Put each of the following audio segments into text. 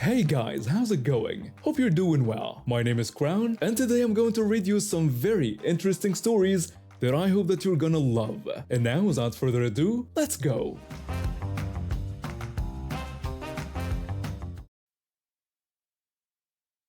Hey guys, how's it going? Hope you're doing well. My name is Crown, and today I'm going to read you some very interesting stories that I hope that you're gonna love. And now, without further ado, let's go!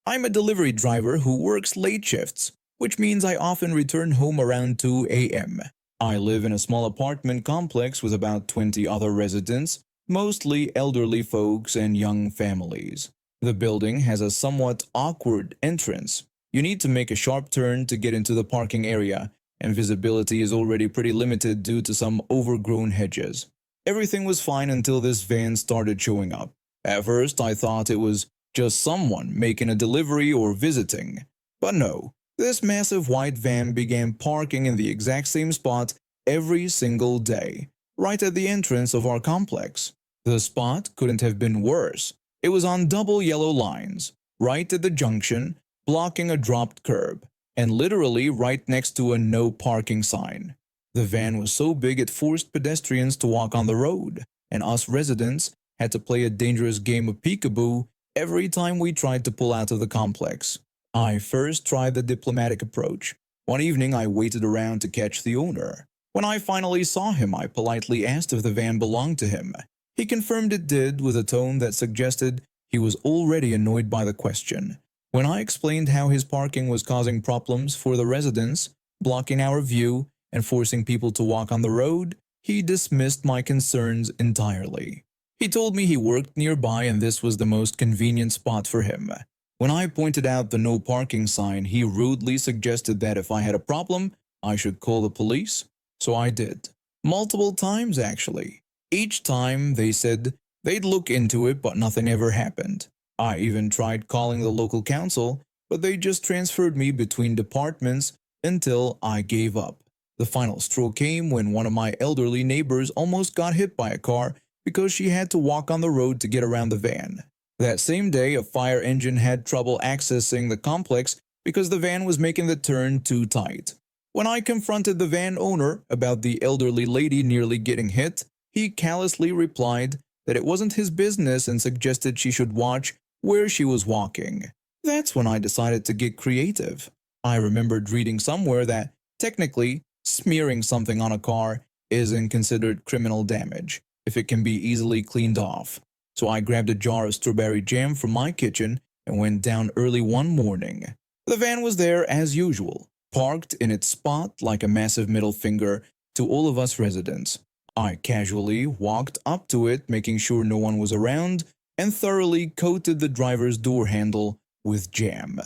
I'm a delivery driver who works late shifts, which means I often return home around 2 a.m. I live in a small apartment complex with about 20 other residents, mostly elderly folks and young families. The building has a somewhat awkward entrance. You need to make a sharp turn to get into the parking area, and visibility is already pretty limited due to some overgrown hedges. Everything was fine until this van started showing up. At first, I thought it was just someone making a delivery or visiting. But no, this massive white van began parking in the exact same spot every single day, right at the entrance of our complex. The spot couldn't have been worse. It was on double yellow lines, right at the junction, blocking a dropped curb, and literally right next to a no parking sign. The van was so big it forced pedestrians to walk on the road, and us residents had to play a dangerous game of peekaboo every time we tried to pull out of the complex. I first tried the diplomatic approach. One evening I waited around to catch the owner. When I finally saw him, I politely asked if the van belonged to him. He confirmed it did with a tone that suggested he was already annoyed by the question. When I explained how his parking was causing problems for the residents, blocking our view and forcing people to walk on the road, he dismissed my concerns entirely. He told me he worked nearby and this was the most convenient spot for him. When I pointed out the no parking sign, he rudely suggested that if I had a problem, I should call the police. So I did. Multiple times, actually. Each time they said they'd look into it, but nothing ever happened. I even tried calling the local council, but they just transferred me between departments until I gave up. The final straw came when one of my elderly neighbors almost got hit by a car because she had to walk on the road to get around the van. That same day, a fire engine had trouble accessing the complex because the van was making the turn too tight. When I confronted the van owner about the elderly lady nearly getting hit, he callously replied that it wasn't his business and suggested she should watch where she was walking. That's when I decided to get creative. I remembered reading somewhere that, technically, smearing something on a car isn't considered criminal damage if it can be easily cleaned off. So I grabbed a jar of strawberry jam from my kitchen and went down early one morning. The van was there as usual, parked in its spot like a massive middle finger to all of us residents. I casually walked up to it, making sure no one was around, and thoroughly coated the driver's door handle with jam.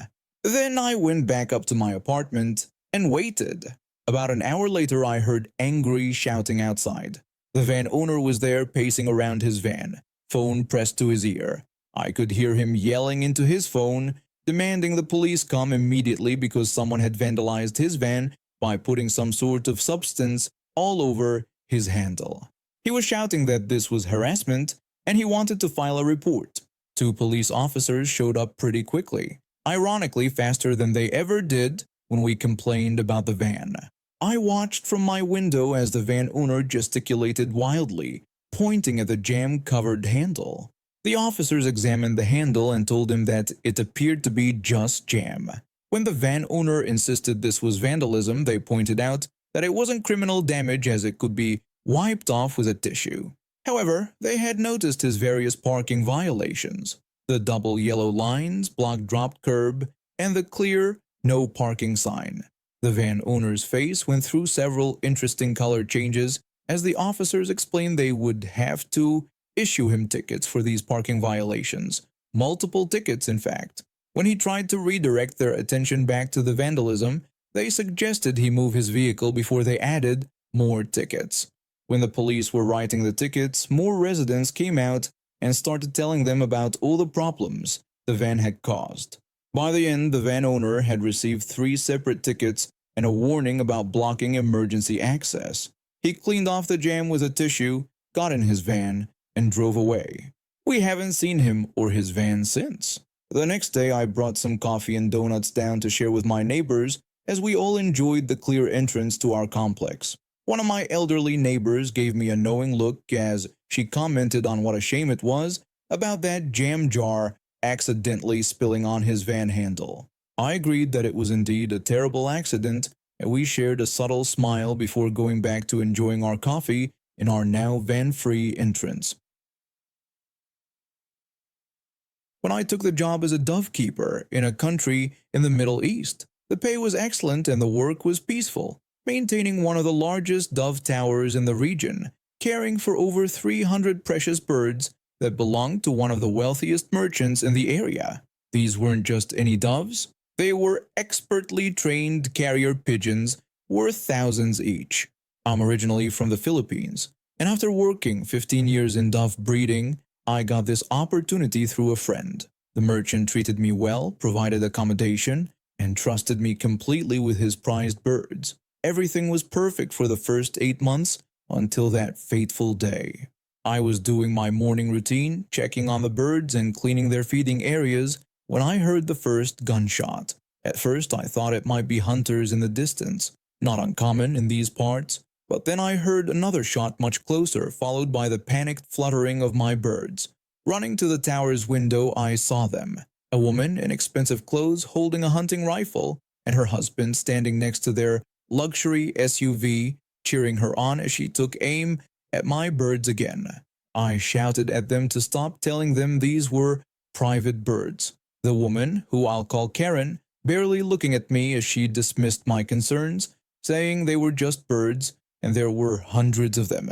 Then I went back up to my apartment and waited. About an hour later, I heard angry shouting outside. The van owner was there pacing around his van, phone pressed to his ear. I could hear him yelling into his phone, demanding the police come immediately because someone had vandalized his van by putting some sort of substance all over his handle. He was shouting that this was harassment and he wanted to file a report. 2 police officers showed up pretty quickly, ironically faster than they ever did when we complained about the van. I watched from my window as the van owner gesticulated wildly, pointing at the jam-covered handle. The officers examined the handle and told him that it appeared to be just jam. When the van owner insisted this was vandalism, they pointed out that it wasn't criminal damage as it could be wiped off with a tissue. However, they had noticed his various parking violations: the double yellow lines, blocked dropped curb, and the clear no parking sign. The van owner's face went through several interesting color changes as the officers explained they would have to issue him tickets for these parking violations. Multiple tickets, in fact. When he tried to redirect their attention back to the vandalism, they suggested he move his vehicle before they added more tickets. When the police were writing the tickets, more residents came out and started telling them about all the problems the van had caused. By the end, the van owner had received 3 separate tickets and a warning about blocking emergency access. He cleaned off the jam with a tissue, got in his van, and drove away. We haven't seen him or his van since. The next day, I brought some coffee and donuts down to share with my neighbors as we all enjoyed the clear entrance to our complex. One of my elderly neighbors gave me a knowing look as she commented on what a shame it was about that jam jar accidentally spilling on his van handle. I agreed that it was indeed a terrible accident, and we shared a subtle smile before going back to enjoying our coffee in our now van-free entrance. When I took the job as a dove keeper in a country in the Middle East, the pay was excellent and the work was peaceful, maintaining one of the largest dove towers in the region, caring for over 300 precious birds that belonged to one of the wealthiest merchants in the area. These weren't just any doves, they were expertly trained carrier pigeons worth thousands each. I'm originally from the Philippines, and after working 15 years in dove breeding, I got this opportunity through a friend. The merchant treated me well, provided accommodation, and trusted me completely with his prized birds. Everything was perfect for the first 8 months until that fateful day. I was doing my morning routine, checking on the birds and cleaning their feeding areas, when I heard the first gunshot. At first I thought it might be hunters in the distance, not uncommon in these parts, but then I heard another shot much closer, followed by the panicked fluttering of my birds. Running to the tower's window, I saw them. A woman in expensive clothes holding a hunting rifle, and her husband standing next to their luxury SUV, cheering her on as she took aim at my birds again. I shouted at them to stop, telling them these were private birds. The woman, who I'll call Karen, barely looking at me as she dismissed my concerns, saying they were just birds and there were hundreds of them.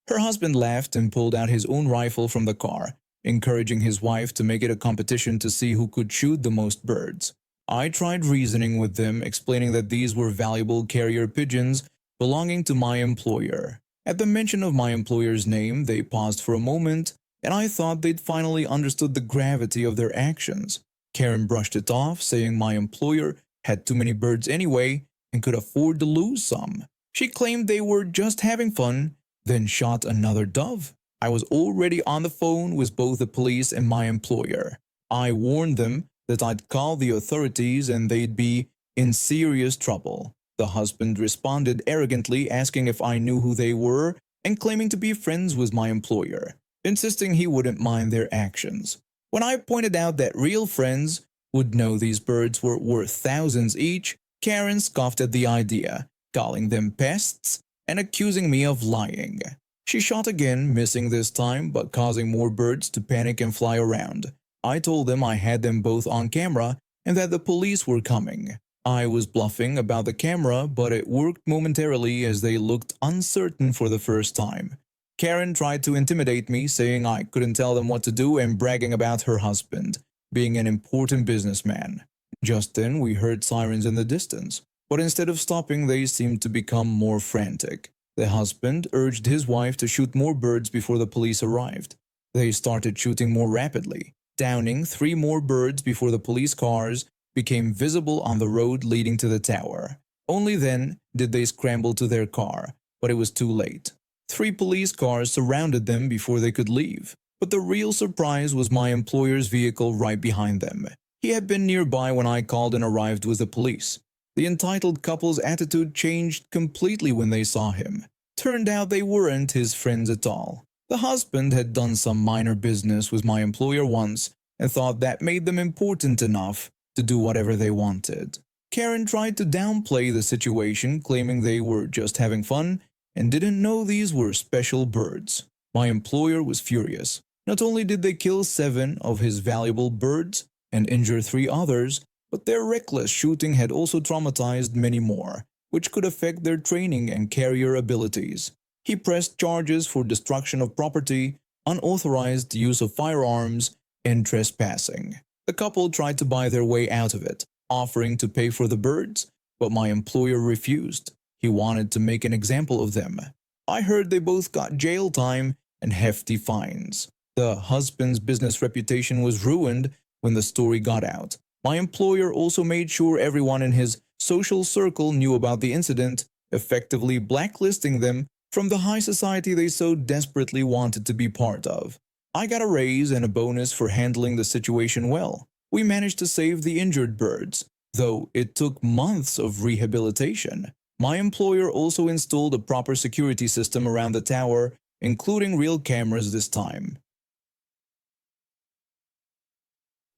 Her husband laughed and pulled out his own rifle from the car, encouraging his wife to make it a competition to see who could shoot the most birds. I tried reasoning with them, explaining that these were valuable carrier pigeons belonging to my employer. At the mention of my employer's name, they paused for a moment, and I thought they'd finally understood the gravity of their actions. Karen brushed it off, saying my employer had too many birds anyway and could afford to lose some. She claimed they were just having fun, then shot another dove. I was already on the phone with both the police and my employer. I warned them that I'd call the authorities and they'd be in serious trouble. The husband responded arrogantly, asking if I knew who they were and claiming to be friends with my employer, insisting he wouldn't mind their actions. When I pointed out that real friends would know these birds were worth thousands each, Karen scoffed at the idea, calling them pests and accusing me of lying. She shot again, missing this time but causing more birds to panic and fly around. I told them I had them both on camera and that the police were coming. I was bluffing about the camera, but it worked momentarily as they looked uncertain for the first time. Karen tried to intimidate me, saying I couldn't tell them what to do and bragging about her husband being an important businessman. Just then we heard sirens in the distance, but instead of stopping they seemed to become more frantic. The husband urged his wife to shoot more birds before the police arrived. They started shooting more rapidly, downing 3 more birds before the police cars became visible on the road leading to the tower. Only then did they scramble to their car, but it was too late. 3 police cars surrounded them before they could leave, but the real surprise was my employer's vehicle right behind them. He had been nearby when I called and arrived with the police. The entitled couple's attitude changed completely when they saw him. Turned out they weren't his friends at all. The husband had done some minor business with my employer once and thought that made them important enough to do whatever they wanted. Karen tried to downplay the situation, claiming they were just having fun and didn't know these were special birds. My employer was furious. Not only did they kill 7 of his valuable birds and injure 3 others, but their reckless shooting had also traumatized many more, which could affect their training and carrier abilities. He pressed charges for destruction of property, unauthorized use of firearms, and trespassing. The couple tried to buy their way out of it, offering to pay for the birds, but my employer refused. He wanted to make an example of them. I heard they both got jail time and hefty fines. The husband's business reputation was ruined when the story got out. My employer also made sure everyone in his social circle knew about the incident, effectively blacklisting them from the high society they so desperately wanted to be part of. I got a raise and a bonus for handling the situation well. We managed to save the injured birds, though it took months of rehabilitation. My employer also installed a proper security system around the tower, including real cameras this time.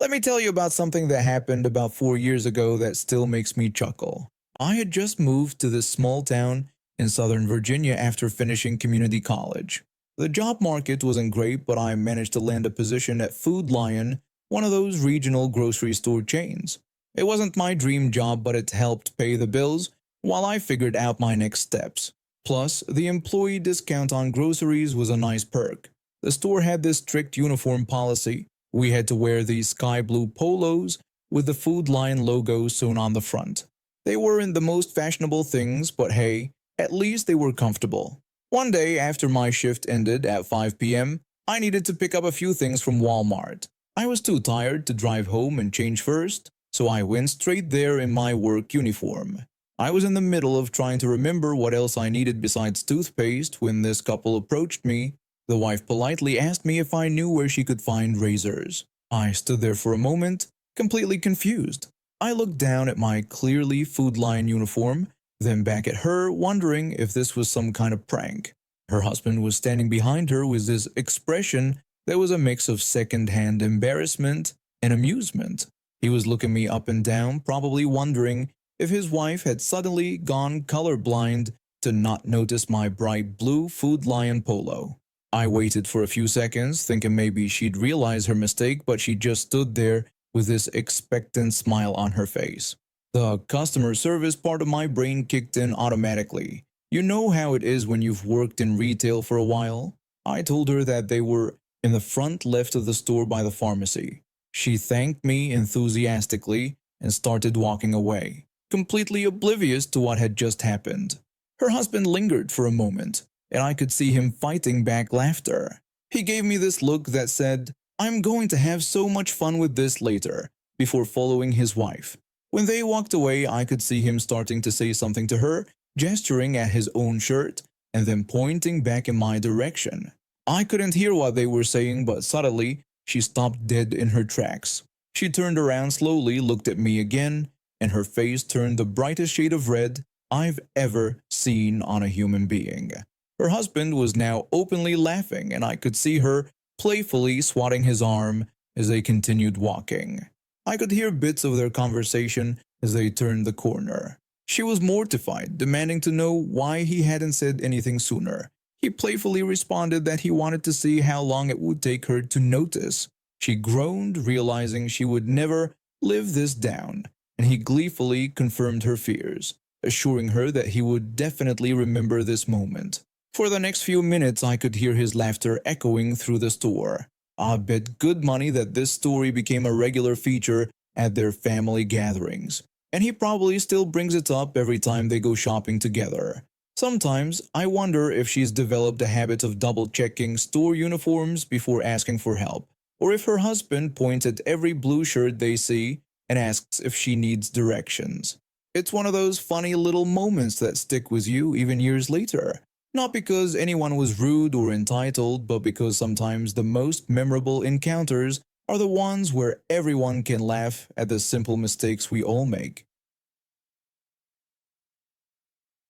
Let me tell you about something that happened about 4 years ago that still makes me chuckle. I had just moved to this small town in Southern Virginia after finishing community college. The job market wasn't great, but I managed to land a position at Food Lion, one of those regional grocery store chains. It wasn't my dream job, but it helped pay the bills while I figured out my next steps. Plus, the employee discount on groceries was a nice perk. The store had this strict uniform policy. We had to wear these sky blue polos with the Food Lion logo sewn on the front. They weren't the most fashionable things, but hey, at least they were comfortable. One day after my shift ended at 5 p.m., I needed to pick up a few things from Walmart. I was too tired to drive home and change first, so I went straight there in my work uniform. I was in the middle of trying to remember what else I needed besides toothpaste when this couple approached me. The wife politely asked me if I knew where she could find razors. I stood there for a moment, completely confused. I looked down at my clearly Food Lion uniform, then back at her, wondering if this was some kind of prank. Her husband was standing behind her with this expression that was a mix of second-hand embarrassment and amusement. He was looking me up and down, probably wondering if his wife had suddenly gone colorblind to not notice my bright blue Food Lion polo. I waited for a few seconds, thinking maybe she'd realize her mistake, but she just stood there with this expectant smile on her face. The customer service part of my brain kicked in automatically. You know how it is when you've worked in retail for a while? I told her that they were in the front left of the store by the pharmacy. She thanked me enthusiastically and started walking away, completely oblivious to what had just happened. Her husband lingered for a moment, and I could see him fighting back laughter. He gave me this look that said, "I'm going to have so much fun with this later," before following his wife. When they walked away, I could see him starting to say something to her, gesturing at his own shirt, and then pointing back in my direction. I couldn't hear what they were saying, but suddenly, she stopped dead in her tracks. She turned around slowly, looked at me again, and her face turned the brightest shade of red I've ever seen on a human being. Her husband was now openly laughing, and I could see her playfully swatting his arm as they continued walking. I could hear bits of their conversation as they turned the corner. She was mortified, demanding to know why he hadn't said anything sooner. He playfully responded that he wanted to see how long it would take her to notice. She groaned, realizing she would never live this down, and he gleefully confirmed her fears, assuring her that he would definitely remember this moment. For the next few minutes, I could hear his laughter echoing through the store. I bet good money that this story became a regular feature at their family gatherings, and he probably still brings it up every time they go shopping together. Sometimes I wonder if she's developed a habit of double-checking store uniforms before asking for help, or if her husband points at every blue shirt they see and asks if she needs directions. It's one of those funny little moments that stick with you even years later. Not because anyone was rude or entitled, but because sometimes the most memorable encounters are the ones where everyone can laugh at the simple mistakes we all make.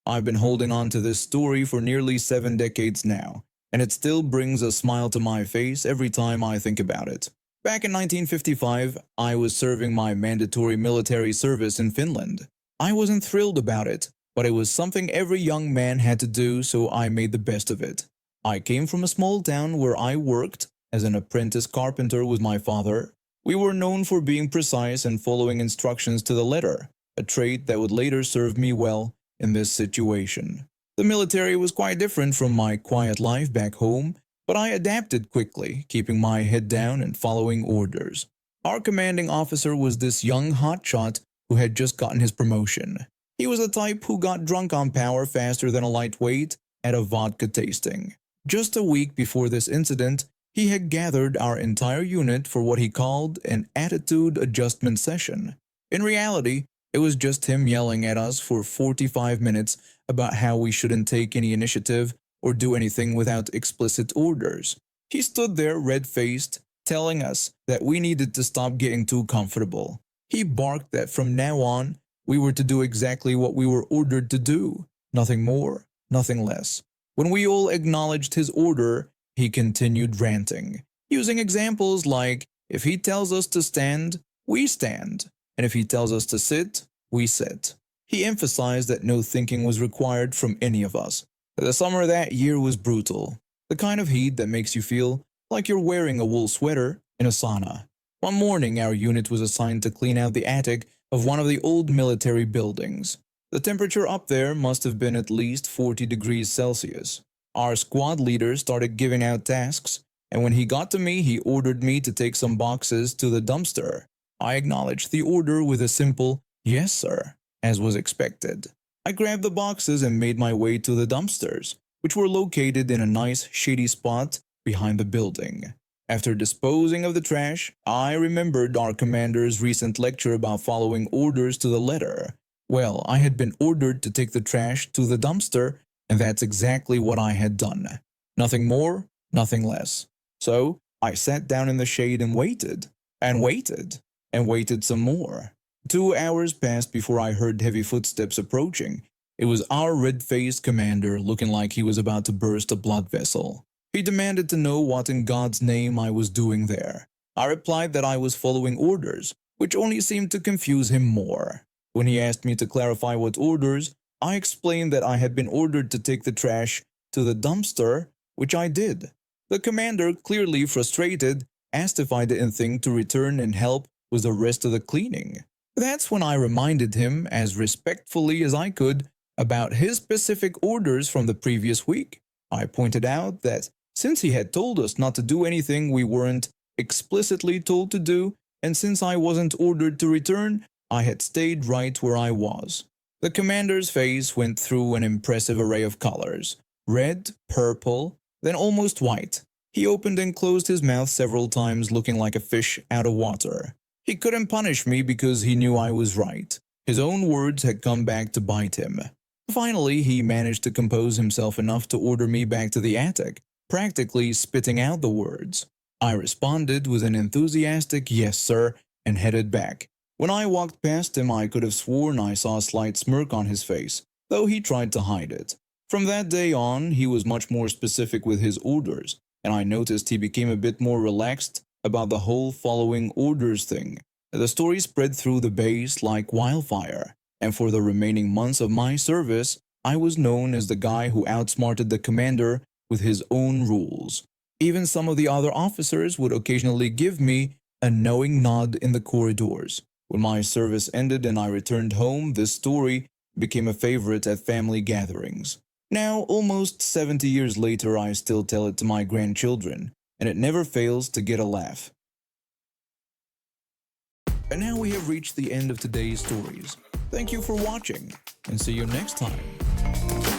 I've been holding on to this story for nearly 7 decades now, and it still brings a smile to my face every time I think about it. Back in 1955, I was serving my mandatory military service in Finland. I wasn't thrilled about it, but it was something every young man had to do, so I made the best of it. I came from a small town where I worked as an apprentice carpenter with my father. We were known for being precise and following instructions to the letter, a trait that would later serve me well in this situation. The military was quite different from my quiet life back home, but I adapted quickly, keeping my head down and following orders. Our commanding officer was this young hotshot who had just gotten his promotion. He was the type who got drunk on power faster than a lightweight at a vodka tasting. Just a week before this incident, he had gathered our entire unit for what he called an attitude adjustment session. In reality, it was just him yelling at us for 45 minutes about how we shouldn't take any initiative or do anything without explicit orders. He stood there red-faced, telling us that we needed to stop getting too comfortable. He barked that from now on, we were to do exactly what we were ordered to do, nothing more, nothing less. When we all acknowledged his order, he continued ranting, using examples like, If he tells us to stand, we stand, and if he tells us to sit, we sit. He emphasized that no thinking was required from any of us. The summer that year was brutal, the kind of heat that makes you feel like you're wearing a wool sweater in a sauna. One morning, our unit was assigned to clean out the attic of one of the old military buildings. The temperature up there must have been at least 40 degrees Celsius. Our squad leader started giving out tasks, and when he got to me, he ordered me to take some boxes to the dumpster. I acknowledged the order with a simple, "Yes, sir," as was expected. I grabbed the boxes and made my way to the dumpsters, which were located in a nice, shady spot behind the building. After disposing of the trash, I remembered our commander's recent lecture about following orders to the letter. Well, I had been ordered to take the trash to the dumpster, and that's exactly what I had done. Nothing more, nothing less. So, I sat down in the shade and waited, and waited, and waited some more. 2 hours passed before I heard heavy footsteps approaching. It was our red-faced commander, looking like he was about to burst a blood vessel. He demanded to know what in God's name I was doing there. I replied that I was following orders, which only seemed to confuse him more. When he asked me to clarify what orders, I explained that I had been ordered to take the trash to the dumpster, which I did. The commander, clearly frustrated, asked if I didn't think to return and help with the rest of the cleaning. That's when I reminded him, as respectfully as I could, about his specific orders from the previous week. I pointed out that since he had told us not to do anything we weren't explicitly told to do, and since I wasn't ordered to return, I had stayed right where I was. The commander's face went through an impressive array of colors: red, purple, then almost white. He opened and closed his mouth several times, looking like a fish out of water. He couldn't punish me because he knew I was right. His own words had come back to bite him. Finally, he managed to compose himself enough to order me back to the attic, practically spitting out the words. I responded with an enthusiastic "yes, sir," and headed back. When I walked past him, I could have sworn I saw a slight smirk on his face, though he tried to hide it. From that day on, he was much more specific with his orders, and I noticed he became a bit more relaxed about the whole following orders thing. The story spread through the base like wildfire, and for the remaining months of my service, I was known as the guy who outsmarted the commander with his own rules. Even some of the other officers would occasionally give me a knowing nod in the corridors. When my service ended and I returned home, this story became a favorite at family gatherings. Now, almost 70 years later, I still tell it to my grandchildren, and it never fails to get a laugh. And now we have reached the end of today's stories. Thank you for watching, and see you next time.